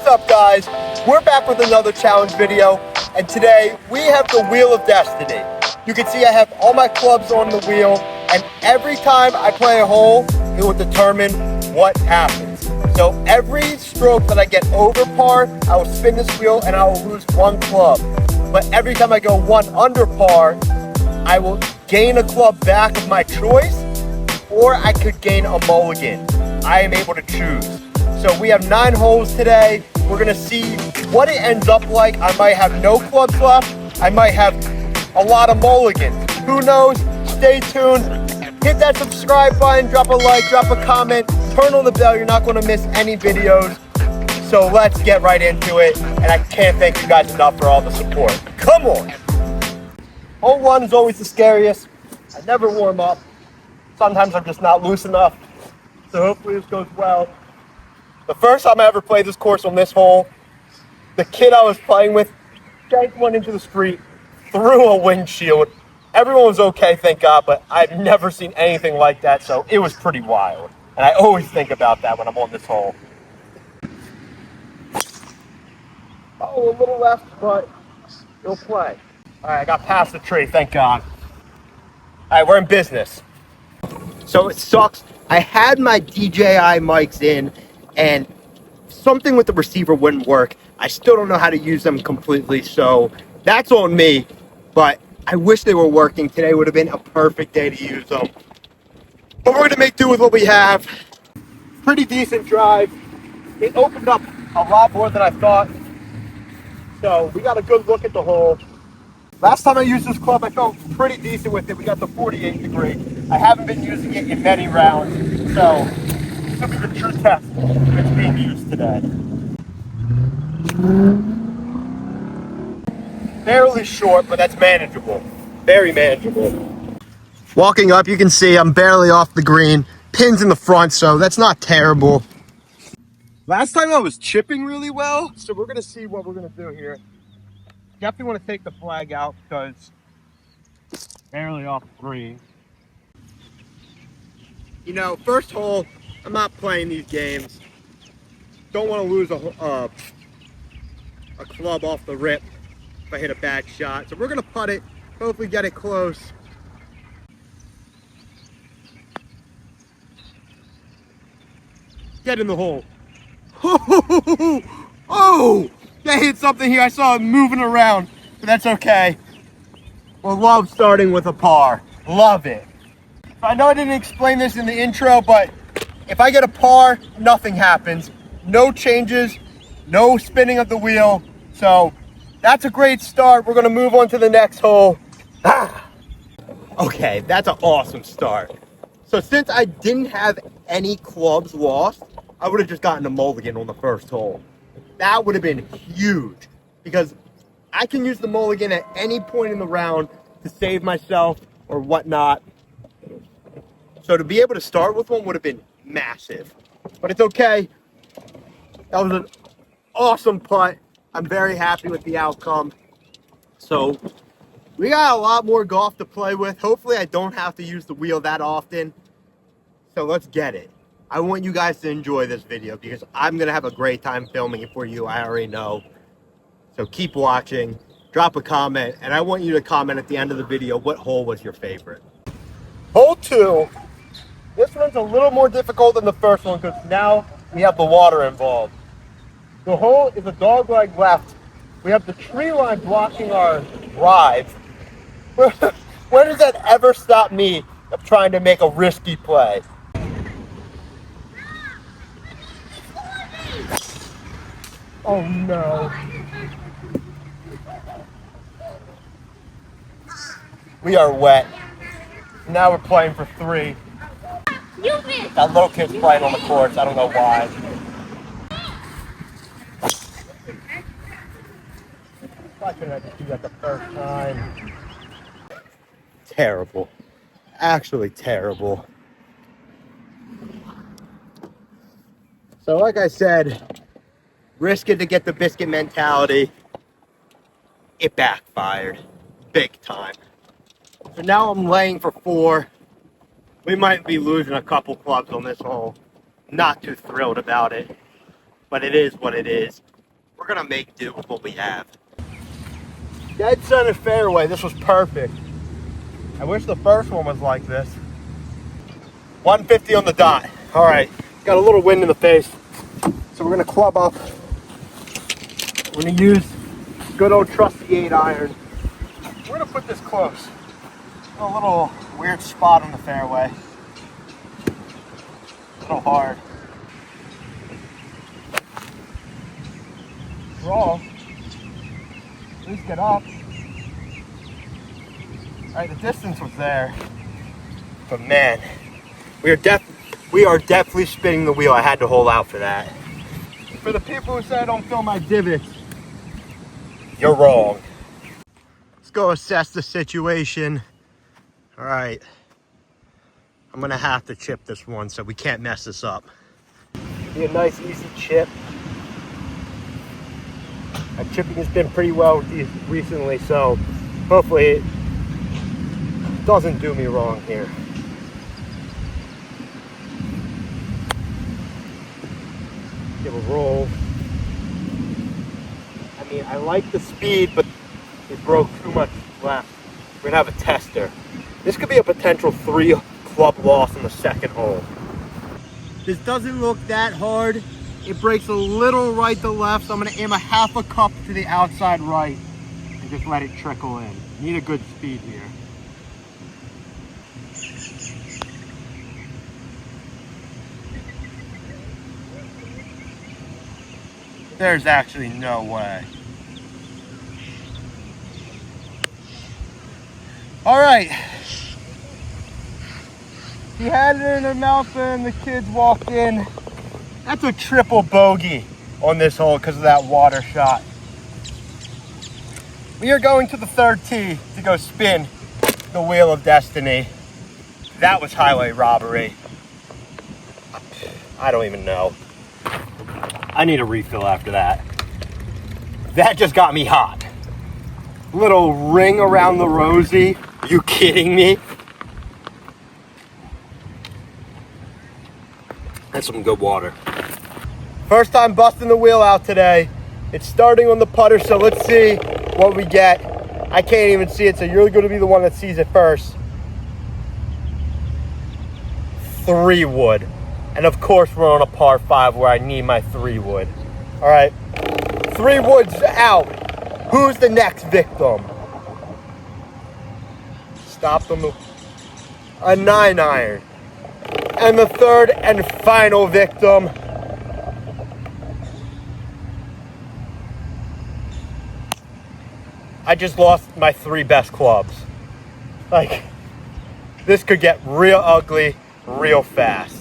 What's up, guys? We're back with another challenge video, and today we have the Wheel of Destiny. You can see I have all my clubs on the wheel, and every time I play a hole, it will determine what happens. So every stroke that I get over par, I will spin this wheel and I will lose one club. But every time I go one under par, I will gain a club back of my choice, or I could gain a mulligan. I am able to choose. So we have 9 holes today. We're gonna see what it ends up like. I might have no clubs left. I might have a lot of mulligans. Who knows? Stay tuned. Hit that subscribe button, drop a like, drop a comment, turn on the bell. You're not gonna miss any videos. So let's get right into it. And I can't thank you guys enough for all the support. Come on. Hole 1 is always the scariest. I never warm up. Sometimes I'm just not loose enough. So hopefully this goes well. The first time I ever played this course on this hole, the kid I was playing with yanked one into the street, through a windshield. Everyone was okay, thank God, but I've never seen anything like that, so it was pretty wild. And I always think about that when I'm on this hole. Oh, a little left, but it'll play. All right, I got past the tree, thank God. All right, we're in business. So it sucks. I had my DJI mics in, and something with the receiver wouldn't work. I still don't know how to use them completely, so that's on me. But I wish they were working. Today would have been a perfect day to use them. But we're gonna make do with what we have. Pretty decent drive. It opened up a lot more than I thought. So we got a good look at the hole. Last time I used this club, I felt pretty decent with it. We got the 48 degree. I haven't been using it in many rounds, so this will be the true test if it's being used today. Fairly short, but that's manageable. Very manageable. Walking up, you can see I'm barely off the green. Pins in the front, so that's not terrible. Last time I was chipping really well, so we're gonna see what we're gonna do here. Definitely want to take the flag out because barely off the green. You know, first hole, I'm not playing these games. Don't want to lose a club off the rip if I hit a bad shot. So we're going to putt it, hopefully get it close. Get in the hole. Oh, that hit something here. I saw it moving around, but that's okay. We'll love starting with a par. Love it. I know I didn't explain this in the intro, but if I get a par, nothing happens. No changes, no spinning of the wheel. So that's a great start. We're gonna move on to the next hole. Okay, that's an awesome start. So since I didn't have any clubs lost, I would have just gotten a mulligan on the first hole. That would have been huge because I can use the mulligan at any point in the round to save myself or whatnot. So to be able to start with one would have been massive, but it's okay. That was an awesome putt. I'm very happy with the outcome. So we got a lot more golf to play with. Hopefully I don't have to use the wheel that often. So let's get it. I want you guys to enjoy this video because I'm going to have a great time filming it for you. I already know. So keep watching, drop a comment, and I want you to comment at the end of the video what hole was your favorite. Hole 2. This one's a little more difficult than the first one because now we have the water involved. The hole is a dog leg left. We have the tree line blocking our drive. When does that ever stop me of trying to make a risky play? Oh no. We are wet. Now we're playing for 3. That little kid's playing on the course. I don't know why. Why couldn't I just do that the first time? Terrible. Actually terrible. So like I said, risk it to get the biscuit mentality. It backfired. Big time. So now I'm laying for 4. We might be losing a couple clubs on this hole. Not too thrilled about it, but it is what it is. we're gonna make do with what we have. Dead center fairway, this was perfect. I wish the first one was like this. 150 on the dot. All right, got a little wind in the face. So we're gonna club up. We're gonna use good old trusty 8-iron. We're gonna put this close. A little weird spot on the fairway. A little hard. Draw. At least get up. All right, the distance was there. But man, we are definitely spinning the wheel. I had to hold out for that. For the people who say I don't fill my divots, you're wrong. Let's go assess the situation. All right, I'm gonna have to chip this one so we can't mess this up. Be a nice easy chip. My chipping has been pretty well recently, so hopefully it doesn't do me wrong here. Give a roll. I mean, I like the speed, but it broke too much left. We're gonna have a tester. This could be a potential 3 club loss in the second hole. This doesn't look that hard. It breaks a little right to left, so I'm gonna aim a half a cup to the outside right and just let it trickle in. Need a good speed here. There's actually no way. All right. He had it in her mouth and the kids walked in. That's a triple bogey on this hole because of that water shot. We are going to the third tee to go spin the Wheel of Destiny. That was highway robbery. I don't even know. I need a refill after that. That just got me hot. Little ring around the rosy. Are you kidding me? That's some good water. First time busting the wheel out today. It's starting on the putter, so let's see what we get. I can't even see it, so you're going to be the one that sees it first. 3 wood. And of course we're on a par 5 where I need my 3 wood. All right, 3 woods out. Who's the next victim? Stopped on a 9-iron. And the third and final victim. I just lost my 3 best clubs. Like, this could get real ugly real fast.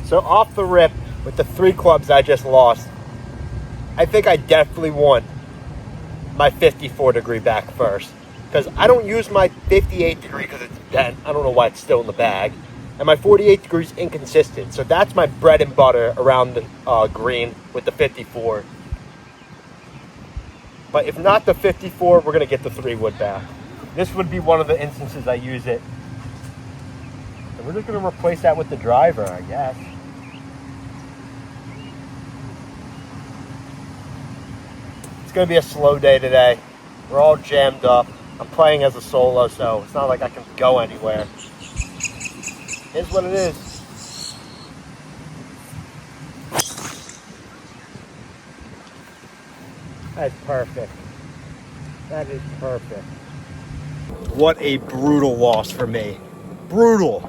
So off the rip, with the 3 clubs I just lost, I think I definitely want my 54 degree back first. Because I don't use my 58 degree because it's bent. I don't know why it's still in the bag. And my 48 degree is inconsistent. So that's my bread and butter around the green with the 54. But if not the 54, we're going to get the 3 wood back. This would be one of the instances I use it. And we're just going to replace that with the driver, I guess. It's going to be a slow day today. We're all jammed up. I'm playing as a solo, so it's not like I can go anywhere. It is what it is. That's perfect. That is perfect. What a brutal loss for me. Brutal.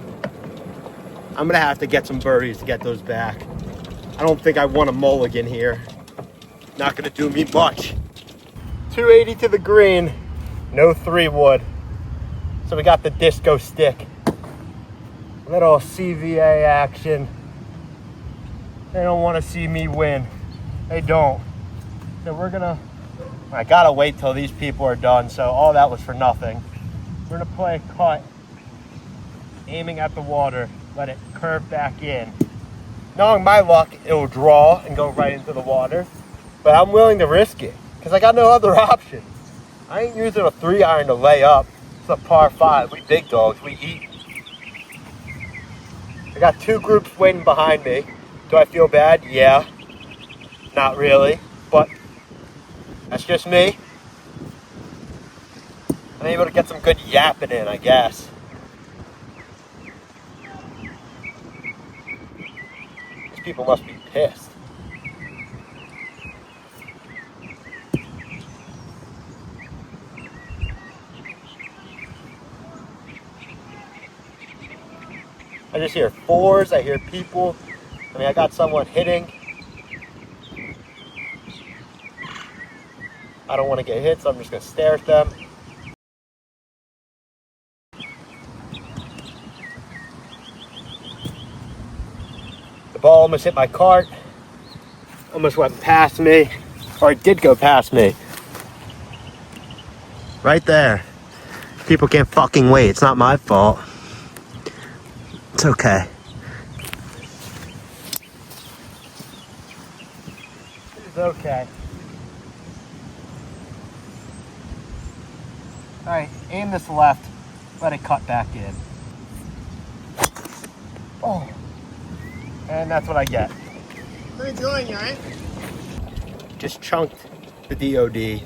I'm gonna have to get some birdies to get those back. I don't think I want a mulligan here. Not gonna do me much. 280 to the green. No 3 wood. So we got the disco stick. Little CVA action. They don't want to see me win. They don't. So we're gonna, I gotta wait till these people are done. So all that was for nothing. We're gonna play a cut, aiming at the water, let it curve back in. Knowing my luck, it will draw and go right into the water. But I'm willing to risk it because I got no other options. I ain't using a 3-iron to lay up. It's a par 5. We big dogs, we eat. I got 2 groups waiting behind me. Do I feel bad? Yeah. Not really. But That's just me. I'm able to get some good yapping in, I guess. These people must be pissed. I just hear fours, I hear people. I mean, I got someone hitting. I don't want to get hit, so I'm just going to stare at them. The ball almost hit my cart. Almost went past me. Or it did go past me. Right there. People can't fucking wait. It's not my fault. It's okay. It's okay. Alright, aim this left. Let it cut back in. Oh. And that's what I get. I'm enjoying it, right? Just chunked the DOD.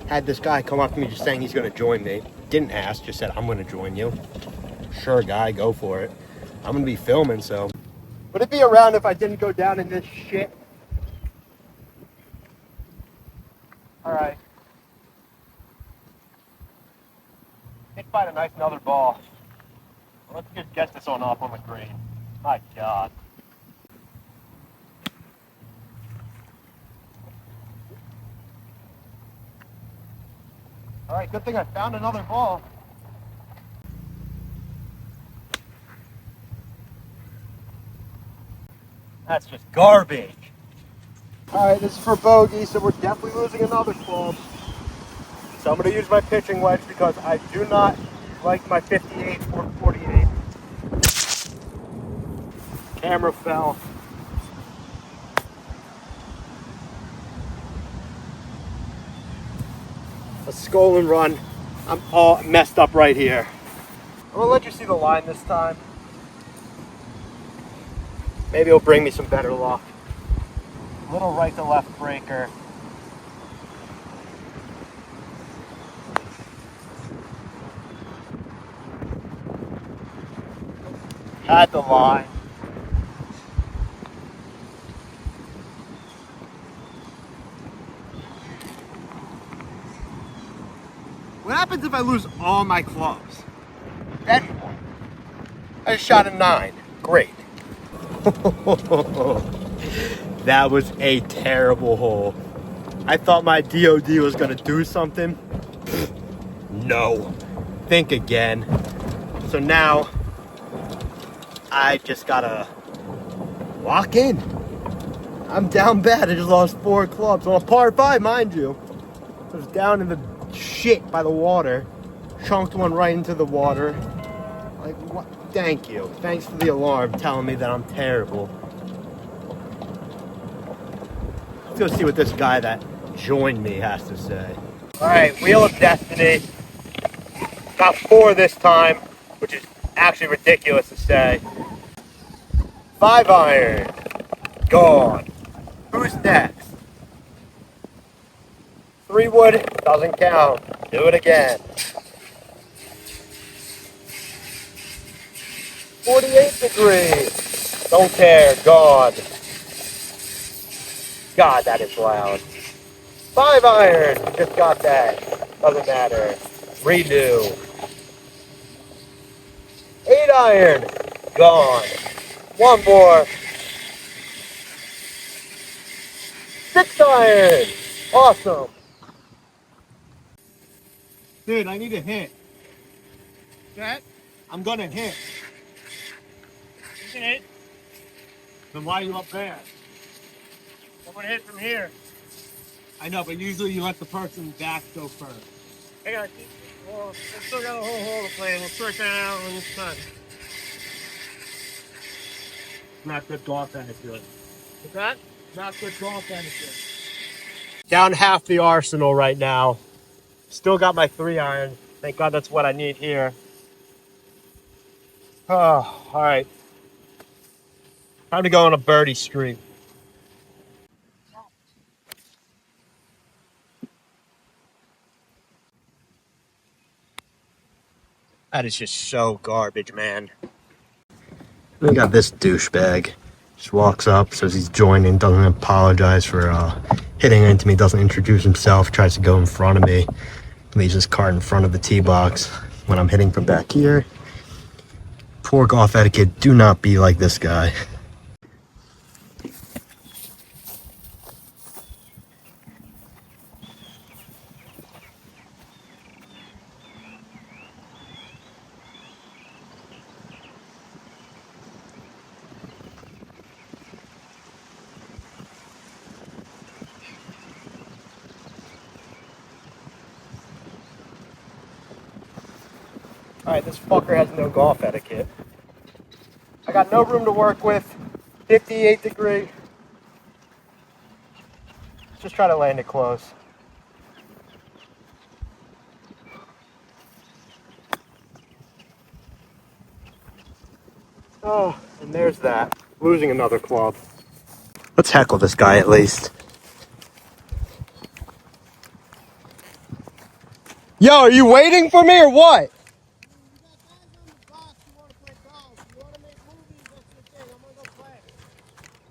Had this guy come up to me just saying he's going to join me. Didn't ask, just said, I'm going to join you. Sure, guy, go for it. I'm going to be filming, so. Would it be around if I didn't go down in this shit? Alright. Hit by a nice another ball. Let's just get this one off on the green. My God. Alright, good thing I found another ball. That's just garbage. Alright, this is for bogey, so we're definitely losing another club. So I'm going to use my pitching wedge because I do not like my 58 or 48. Camera fell. A skull and run. I'm all messed up right here. I'm going to let you see the line this time. Maybe it'll bring me some better luck. Little right to left breaker. Had the line. What happens if I lose all my clubs? Then what? I just shot a 9. Great. That was a terrible hole. I thought my DOD was gonna do something. No. Think again. So now I just gotta lock in. I'm down bad. I just lost 4 clubs on a par 5, mind you. I was down in the shit by the water. Chunked one right into the water. Like, what? Thank you. Thanks for the alarm telling me that I'm terrible. Let's go see what this guy that joined me has to say. Alright, Wheel of Destiny. Got 4 this time, which is actually ridiculous to say. 5 iron. Gone. Who's next? 3 wood. Doesn't count. Do it again. 48 degrees. Don't care. Gone. God, that is loud. 5 iron. Just got that. Doesn't matter. Redo. 8 iron. Gone. 1 more. 6 iron. Awesome. Dude, I need a hit. That? I'm gonna hit. You can hit. Then why are you up there? I'm gonna hit from here. I know, but usually you let the person back go first. I got you. Well, I still got a whole hole to play. We'll sort that out when it's done. Not good golf etiquette. What's that? Not good golf etiquette. Down half the arsenal right now. Still got my 3 iron. Thank God that's what I need here. Oh, all right. Time to go on a birdie streak. That is just so garbage, man. We got this douchebag. Just walks up, says he's joining, doesn't apologize for hitting into me, doesn't introduce himself, tries to go in front of me, leaves his cart in front of the tee box when I'm hitting from back here. Poor golf etiquette. Do not be like this guy. Alright, this fucker has no golf etiquette. I got no room to work with. 58 degree. Just try to land it close. Oh, and there's that. Losing another club. Let's heckle this guy at least. Yo, are you waiting for me or what?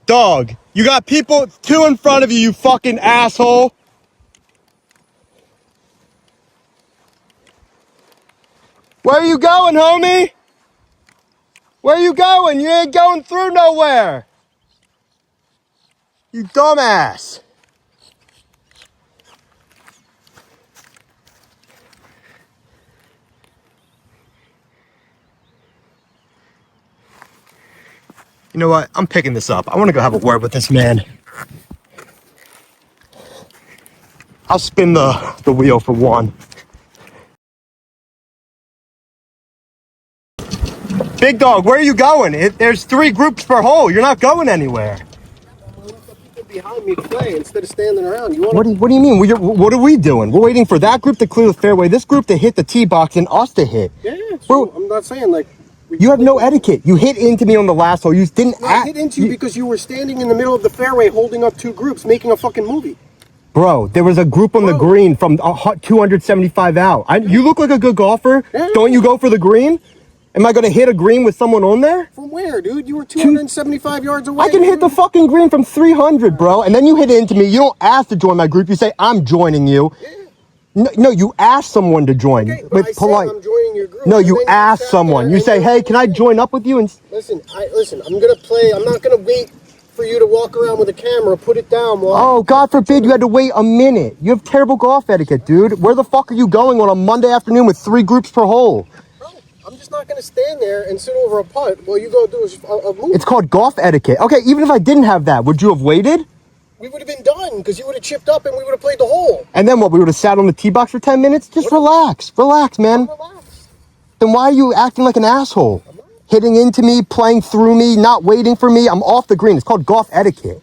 Dog, you got people two in front of you, you fucking asshole. Where are you going, homie? Where are you going? You ain't going through nowhere. You dumbass. You know what? I'm picking this up. I want to go have a word with this man. I'll spin the wheel for one. Big dog, where are you going? There's 3 groups per hole. You're not going anywhere. Behind me to play instead of standing around. What do you mean? What are we doing? We're waiting for that group to clear the fairway, this group to hit the tee box, and us to hit. Yeah, so I'm not saying like... You have no etiquette. You hit into me on the last hole. You didn't I hit into you because you were standing in the middle of the fairway holding up 2 groups, making a fucking movie. Bro, there was a group on the green from 275 out. You look like a good golfer. Yeah. Don't you go for the green? Am I going to hit a green with someone on there? From where, dude? You were 275 yards away. I can hit the fucking green from 300, bro. And then you hit into me. You don't ask to join my group. You say, I'm joining you. Yeah. No, you ask someone to join. Okay, with polite. I'm joining your group. No, you ask someone. You say, hey, can I join up with you? And listen, I'm going to play. I'm not going to wait for you to walk around with a camera, put it down. Oh, God forbid you had to wait a minute. You have terrible golf etiquette, dude. Where the fuck are you going on a Monday afternoon with 3 groups per hole? I'm just not going to stand there and sit over a putt while you go do a move. It's called golf etiquette. Okay, even if I didn't have that, would you have waited? We would have been done because you would have chipped up and we would have played the hole. And then what? We would have sat on the tee box for 10 minutes? Just relax. Relax, man. Relax. Then why are you acting like an asshole? Hitting into me, playing through me, not waiting for me. I'm off the green. It's called golf etiquette.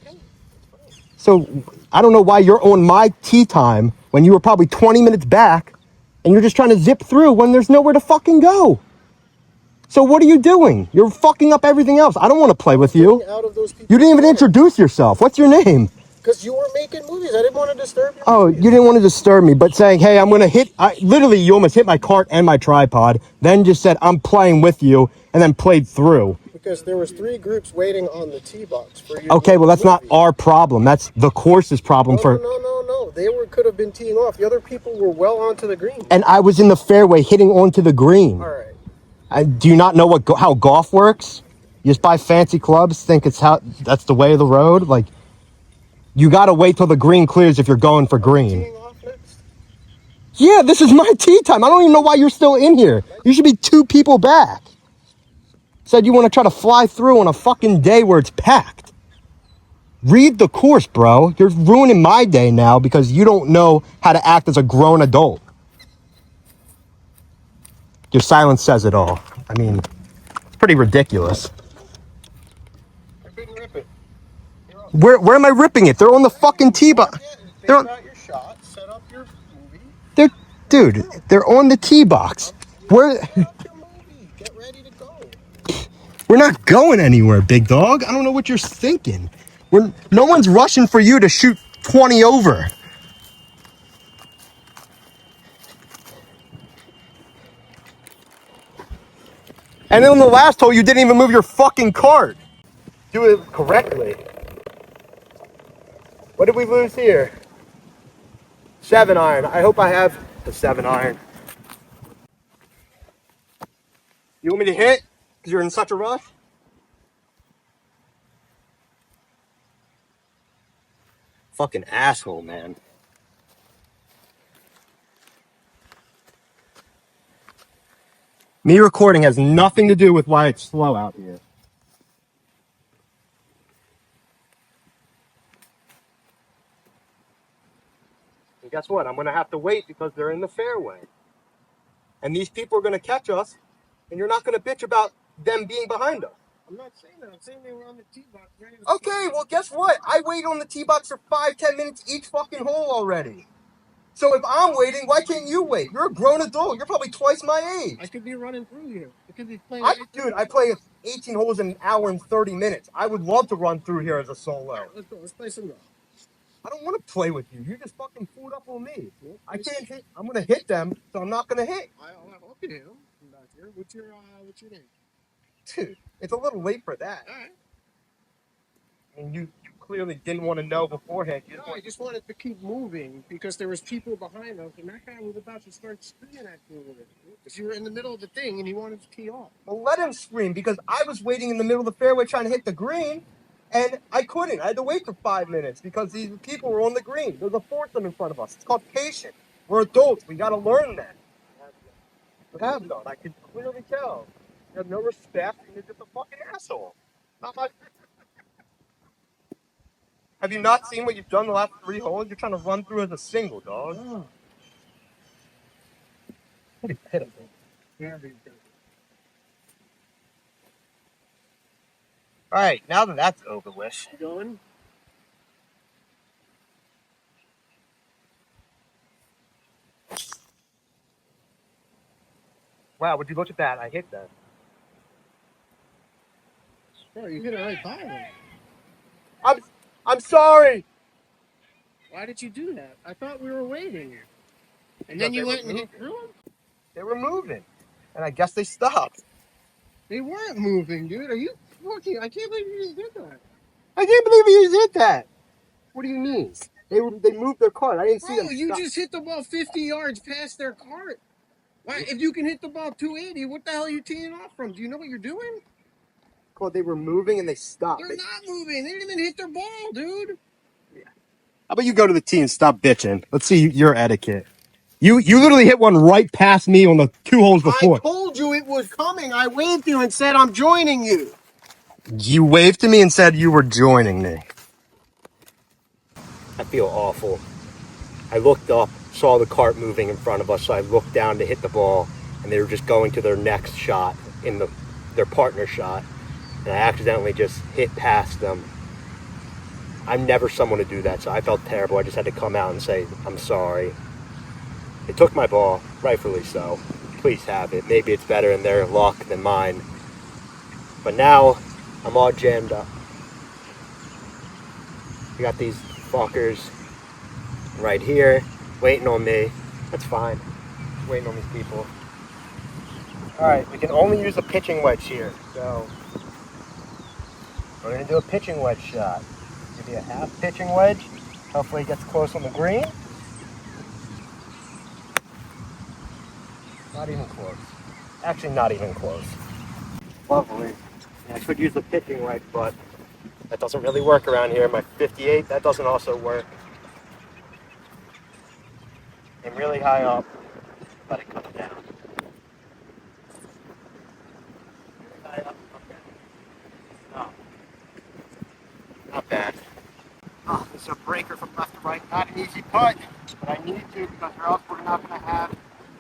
So I don't know why you're on my tee time when you were probably 20 minutes back and you're just trying to zip through when there's nowhere to fucking go. So what are you doing? You're fucking up everything else. I don't want to play with you. You didn't even introduce yourself. What's your name? Because you were making movies. I didn't want to disturb you. Oh, you didn't want to disturb me, but saying, hey, I'm going to hit... literally, you almost hit my cart and my tripod, then just said, I'm playing with you, and then played through. Because there was 3 groups waiting on the tee box for you. Okay, well, that's not our problem. That's the course's problem. No. They could have been teeing off. The other people were well onto the green. And I was in the fairway hitting onto the green. All right. Do you not know how golf works? You just buy fancy clubs, think that's the way of the road? Like... You gotta wait till the green clears if you're going for green. Yeah, this is my tee time. I don't even know why you're still in here. You should be 2 people back. Said you want to try to fly through on a fucking day where it's packed. Read the course, bro. You're ruining my day now because you don't know how to act as a grown adult. Your silence says it all. I mean, it's pretty ridiculous. Where am I ripping it? They're on the fucking tee box. They're on your shot, set up your movie. Dude, they're on the tee box. Get ready to go. We're not going anywhere, big dog. I don't know what you're thinking. No one's rushing for you to shoot 20 over. And then on the last hole, you didn't even move your fucking cart. Do it correctly. What did we lose here? 7-iron. I hope I have the 7-iron. You want me to hit? Because you're in such a rush? Fucking asshole, man. Me recording has nothing to do with why it's slow out here. And guess what? I'm going to have to wait because they're in the fairway. And these people are going to catch us, and you're not going to bitch about them being behind us. I'm not saying that. I'm saying they were on the tee box. Okay, well, guess what? I wait on the tee box for 5-10 minutes each fucking hole already. So if I'm waiting, why can't you wait? You're a grown adult. You're probably twice my age. I could be running through here. I could be playing. Dude, I play 18 holes in an hour and 30 minutes. I would love to run through here as a solo. Let's go. Let's play some golf. I don't want to play with you. You just fucking fooled up on me. I can't hit. I'm gonna hit them, so I'm not gonna hit. I hope you hit him. Back here. What's your name? Dude, it's a little late for that. All right. I mean, you clearly didn't want to know beforehand. You just No, I just wanted to keep moving because there was people behind us, and that guy was about to start screaming at you with it. Because you were in the middle of the thing, and he wanted to tee off. Well, let him scream because I was waiting in the middle of the fairway trying to hit the green, and I couldn't. I had to wait for 5 minutes because these people were on the green. There's a foursome in front of us. It's called patience. We're adults. We got to learn that. You have none. I can clearly tell. You have no respect, and you're just a fucking asshole. Not my. Have you not seen what you've done the last 3 holes? You're trying to run through as a single, dog. Oh. Pretty pitiful. Very good. All right, now that that's over with. You going? Wow, would you look at that? I hit that. Oh, you hit it right by him. I'm sorry. Why did you do that? I thought we were waiting. And then you went and hit through him? They were moving, and I guess they stopped. They weren't moving, dude. Are you fucking... I can't believe you just did that. I can't believe you did that. What do you mean? They moved their cart. I didn't see them. Bro, you stop. just hit the ball 50 yards past their cart. Why, if you can hit the ball 280, what the hell are you teeing off from? Do you know what you're doing? Well, they were moving and they stopped. They're not moving. They didn't even hit their ball, dude. How about you go to the tee and stop bitching? Let's see your etiquette. You literally hit one right past me on the 2 holes before. I told you it was coming. I waved you and said I'm joining you. You waved to me and said you were joining me. I feel awful. I looked up, saw the cart moving in front of us, so I looked down to hit the ball, and they were just going to their next shot in their partner shot, and I accidentally just hit past them. I'm never someone to do that, so I felt terrible. I just had to come out and say, I'm sorry. They took my ball, rightfully so. Please have it. Maybe it's better in their luck than mine. But now, I'm all jammed up. We got these fuckers right here, waiting on me. That's fine. Just waiting on these people. Alright, we can only use a pitching wedge here, so we're gonna do a pitching wedge shot. Give you a half pitching wedge. Hopefully it gets close on the green. Not even close. Actually, not even close. Lovely. Yeah, I could use the pitching wedge, but that doesn't really work around here. My 58, that doesn't also work. I'm really high up, but it comes down. Really high up, okay. No. Not bad. Oh, this is a breaker from left to right. Not an easy putt, but I need to because or else we're not going to have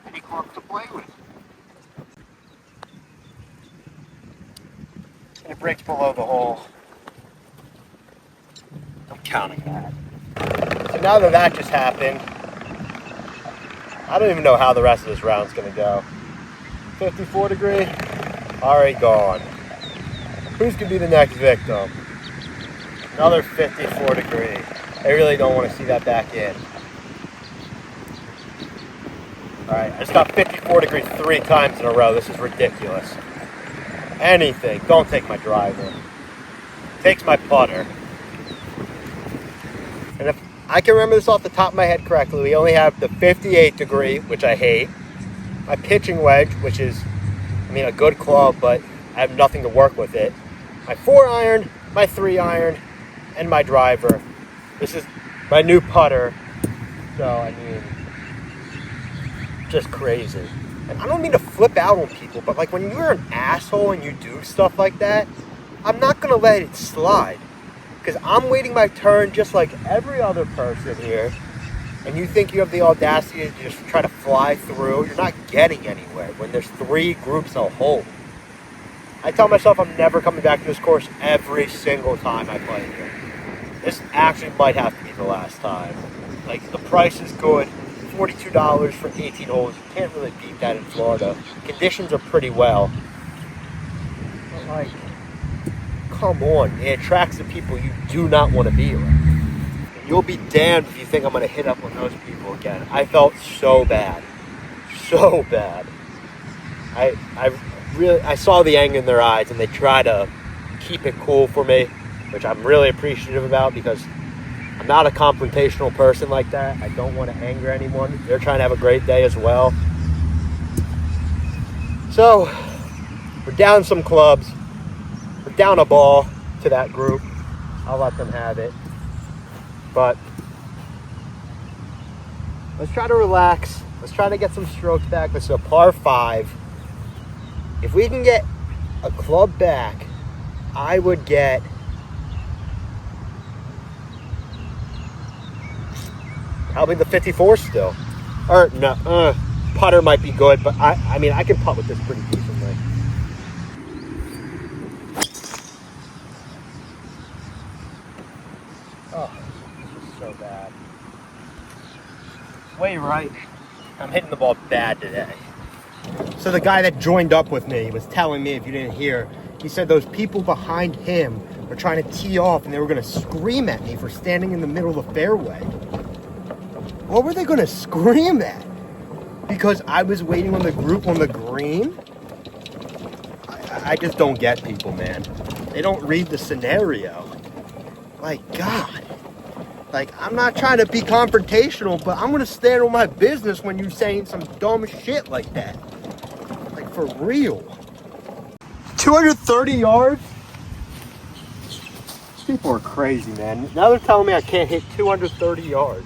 any clubs to play with. And it breaks below the hole. I'm counting that. So now that that just happened, I don't even know how the rest of this round's going to go. 54 degree, already gone. Who's going to be the next victim? Another 54 degree. I really don't want to see that back in. Alright, I just got 54 degrees 3 times in a row. This is ridiculous. anything. Don't take my driver. Takes my putter. And if I can remember this off the top of my head correctly, we only have the 58 degree, which I hate. My pitching wedge, which is, I mean, a good club, but I have nothing to work with it. My 4-iron, my 3-iron, and my driver. This is my new putter. So, I mean, just crazy. And I don't mean to flip out on people, but like when you're an asshole and you do stuff like that, I'm not going to let it slide. Because I'm waiting my turn just like every other person here. And you think you have the audacity to just try to fly through, you're not getting anywhere when there's 3 groups a hole. I tell myself I'm never coming back to this course every single time I play here. This actually might have to be the last time. Like, the price is good. $42 for 18 holes. You can't really beat that in Florida. Conditions are pretty well. But like, come on. It attracts the people you do not want to be around. You'll be damned if you think I'm going to hit up on those people again. I felt so bad. So bad. I saw the anger in their eyes, and they try to keep it cool for me, which I'm really appreciative about because I'm not a confrontational person like that. I don't want to anger anyone. They're trying to have a great day as well. So, we're down some clubs. We're down a ball to that group. I'll let them have it. But let's try to relax. Let's try to get some strokes back. This is a par 5. If we can get a club back, I would get probably the 54 still. Or no, putter might be good, but I mean I can putt with this pretty decently. Oh, this is so bad. Way right. I'm hitting the ball bad today. So the guy that joined up with me was telling me, if you didn't hear, he said those people behind him were trying to tee off and they were going to scream at me for standing in the middle of the fairway. What were they going to scream at? Because I was waiting on the group on the green? I just don't get people, man. They don't read the scenario. Like, God. Like, I'm not trying to be confrontational, but I'm going to stand on my business when you're saying some dumb shit like that. Like, for real. 230 yards? People are crazy, man. Now they're telling me I can't hit 230 yards.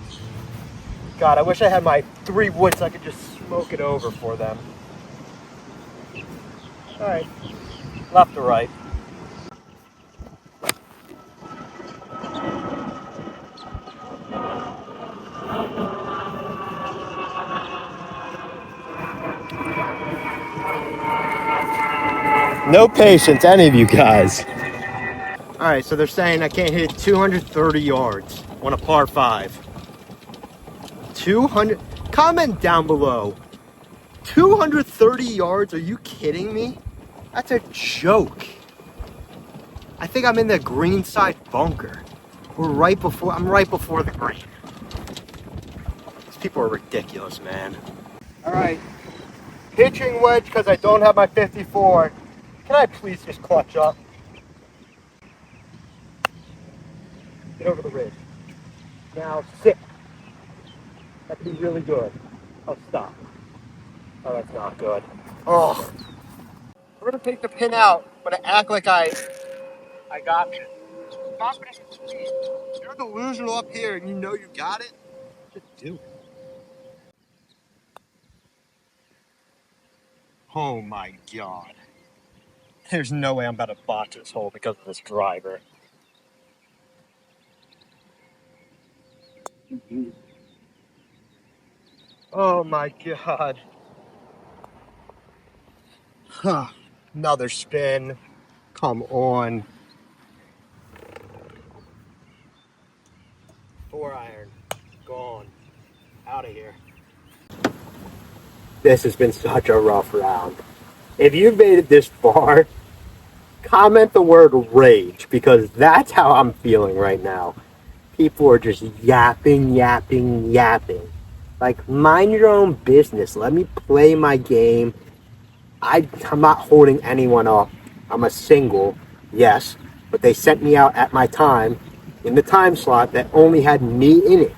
God, I wish I had my 3 woods so I could just smoke it over for them. All right. Left or right? No patience, any of you guys. All right, so they're saying I can't hit 230 yards on a par 5. 200. Comment down below. 230 yards? Are you kidding me? That's a joke. I think I'm in the green side bunker. I'm right before the green. These people are ridiculous, man. All right. Pitching wedge because I don't have my 54. Can I please just clutch up? Get over the ridge. Now sit. That'd be really good. Oh, stop. Oh, that's not good. Oh. We're gonna take the pin out, but I act like I got it. Confidence is sweet. You're delusional up here and you know you got it. Just do it. Oh my God. There's no way I'm about to botch this hole because of this driver. Oh my God. Huh. Another spin. Come on. 4-iron. Gone. Out of here. This has been such a rough round. If you've made it this far, comment the word rage because that's how I'm feeling right now. People are just yapping. Like, mind your own business. Let me play my game. I'm not holding anyone up. I'm a single, yes, but they sent me out at my time in the time slot that only had me in it.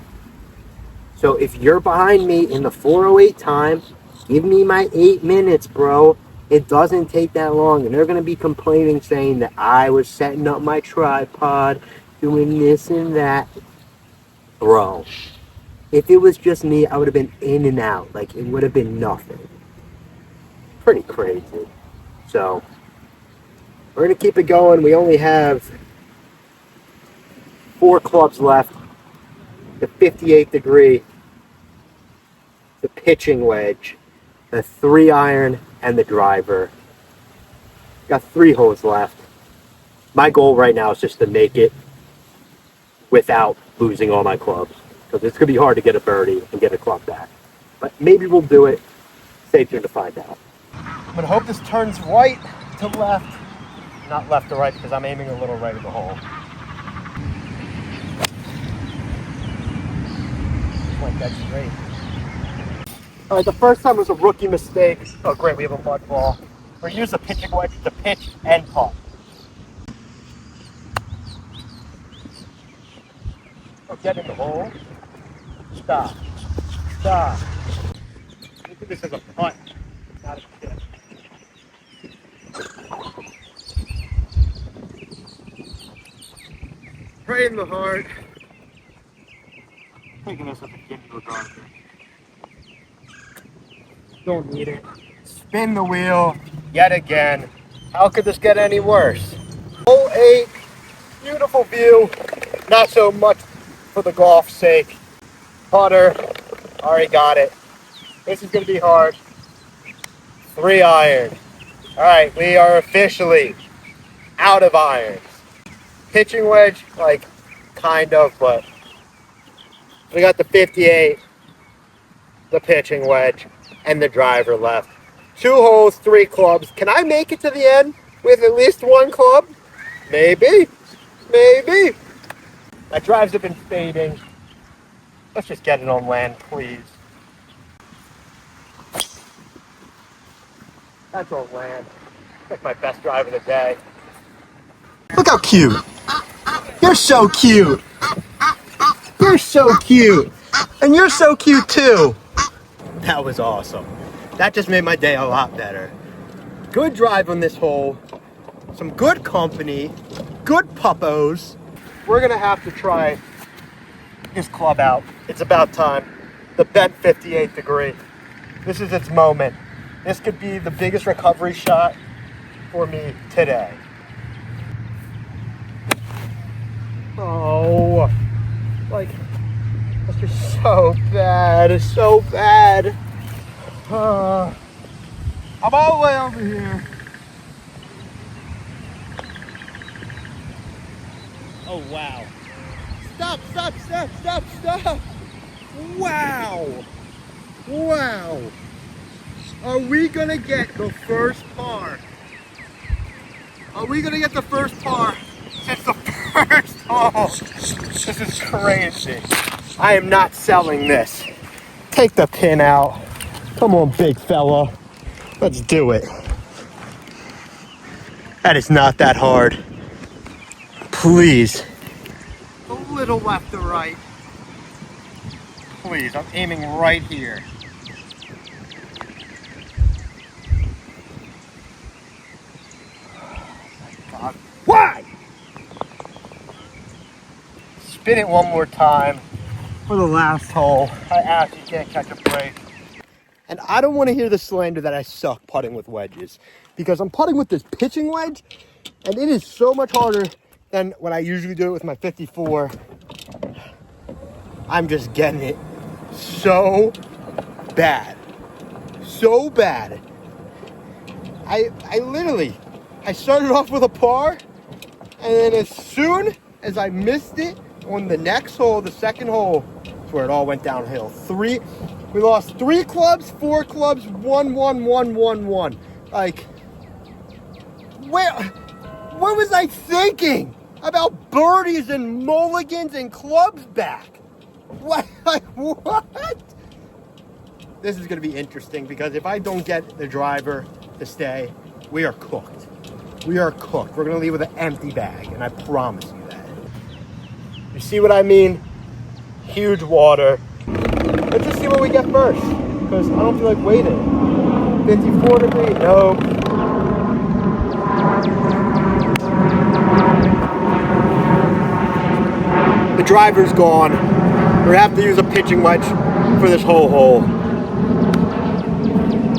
So if you're behind me in the 4:08 time, give me my 8 minutes, bro. It doesn't take that long. And they're going to be complaining, saying that I was setting up my tripod, doing this and that. Bro, if it was just me, I would have been in and out. Like, it would have been nothing. Pretty crazy. So, we're going to keep it going. We only have 4 clubs left. The 58 degree, the pitching wedge, the 3-iron, and the driver. Got 3 holes left. My goal right now is just to make it without losing all my clubs, because it's going to be hard to get a birdie and get a club back. But maybe we'll do it. Stay tuned to find out. I'm going to hope this turns right to left. Not left to right, because I'm aiming a little right of the hole. Went that straight. All right, the first time was a rookie mistake. Oh, great, we have a mud ball. We're going to use the pitching wedge to pitch and putt. Oh, get in the hole. Stop. Stop. Look at this as a putt, not a pitch. Right in the heart. Taking this at the beginning of the driver. Don't need it. Spin the wheel yet again. How could this get any worse? Hole 8, beautiful view. Not so much for the golf's sake. Putter, already got it. This is going to be hard. 3-iron. All right, we are officially out of irons. Pitching wedge, like, kind of, but we got the 58, the pitching wedge, and the driver left. 2 holes, 3 clubs. Can I make it to the end with at least 1 club? Maybe. Maybe. My drives have been fading. Let's just get it on land, please. That's on land. That's my best drive of the day. Look how cute. You're so cute. You're so cute. And you're so cute too. That was awesome. That just made my day a lot better. Good drive on this hole. Some good company. Good puppos. We're going to have to try this club out. It's about time. The bent 58 degree. This is its moment. This could be the biggest recovery shot for me today. Oh, like, that's just so bad. It's so bad. I'm all the way over here. Oh, wow. Stop, stop, stop, stop, stop. Wow. Wow. Are we going to get the first par? Are we going to get the first par since the first hole? This is crazy. I am not selling this. Take the pin out. Come on, big fella. Let's do it. That is not that hard. Please. A little left to right. Please, I'm aiming right here. God. Why? Spin it one more time for the last hole. I actually can't catch a break. And I don't want to hear the slander that I suck putting with wedges, because I'm putting with this pitching wedge, and it is so much harder than when I usually do it with my 54. I'm just getting it so bad. So bad. I literally, I started off with a par, and then as soon as I missed it on the next hole, the second hole, that's where it all went downhill. We lost 3 clubs, 4 clubs, 1, 1, 1, 1, 1. Like, what was I thinking about birdies and mulligans and clubs back? What? Like, what? This is going to be interesting, because if I don't get the driver to stay, we are cooked. we are cooked. We're gonna leave with an empty bag, and I promise you that. You see what I mean? Huge water. Let's just see what we get first, because I don't feel like waiting. 54 degrees, no. The driver's gone. We're gonna have to use a pitching wedge for this whole hole.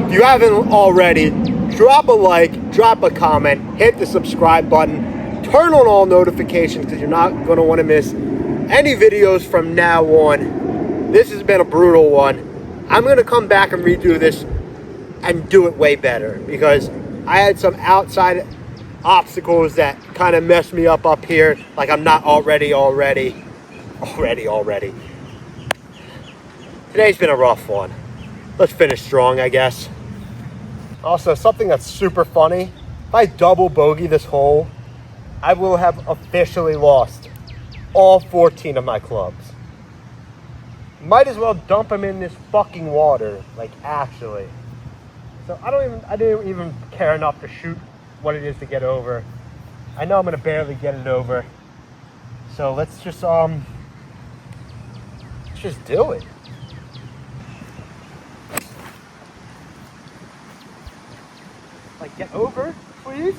If you haven't already, drop a like, drop a comment, hit the subscribe button, turn on all notifications because you're not going to want to miss any videos from now on. This has been a brutal one. I'm going to come back and redo this and do it way better because I had some outside obstacles that kind of messed me up here, like I'm not already. Today's been a rough one. Let's finish strong, I guess. Also, something that's super funny, if I double bogey this hole, I will have officially lost all 14 of my clubs. Might as well dump them in this fucking water, like actually. So I didn't even care enough to shoot what it is to get over. I know I'm gonna barely get it over. So let's just do it. Like, get over, please.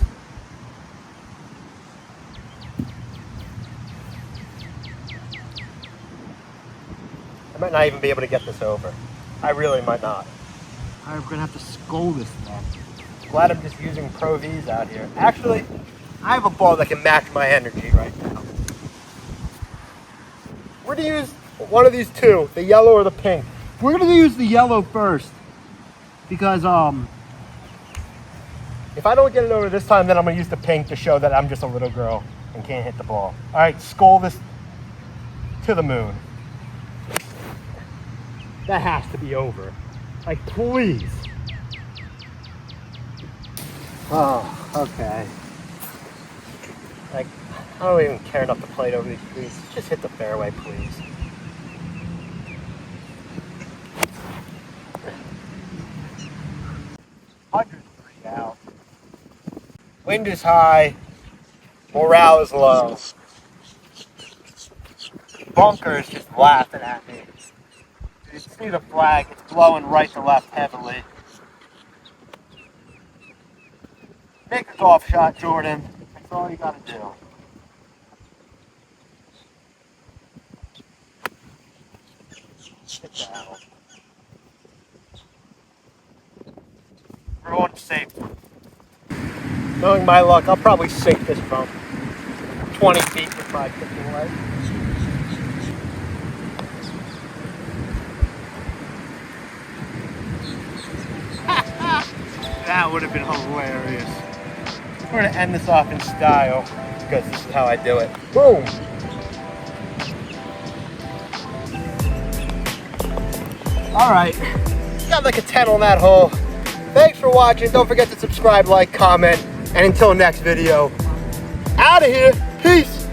I might not even be able to get this over. I really might not. I'm gonna have to scold this thing. Glad I'm just using Pro V's out here. Actually, I have a ball that can match my energy right now. We're gonna use one of these two, the yellow or the pink. We're gonna use the yellow first because if I don't get it over this time, then I'm gonna use the pink to show that I'm just a little girl and can't hit the ball. All right, skull this to the moon. That has to be over. Like, please. Oh, okay. Like, I don't even care enough to play it over these trees. Just hit the fairway, please. Out. Wind is high, morale is low. Bunker is just laughing at me. You see the flag, it's blowing right to left heavily. Make a golf shot, Jordan. That's all you gotta do. Sit down. Everyone's safe. Knowing my luck, I'll probably sink this from 20 feet with my pitching wedge. That would have been hilarious. We're gonna end this off in style because this is how I do it. Boom! Alright, got like a 10 on that hole. Thanks for watching. Don't forget to subscribe, like, comment, and until next video, out of here. Peace.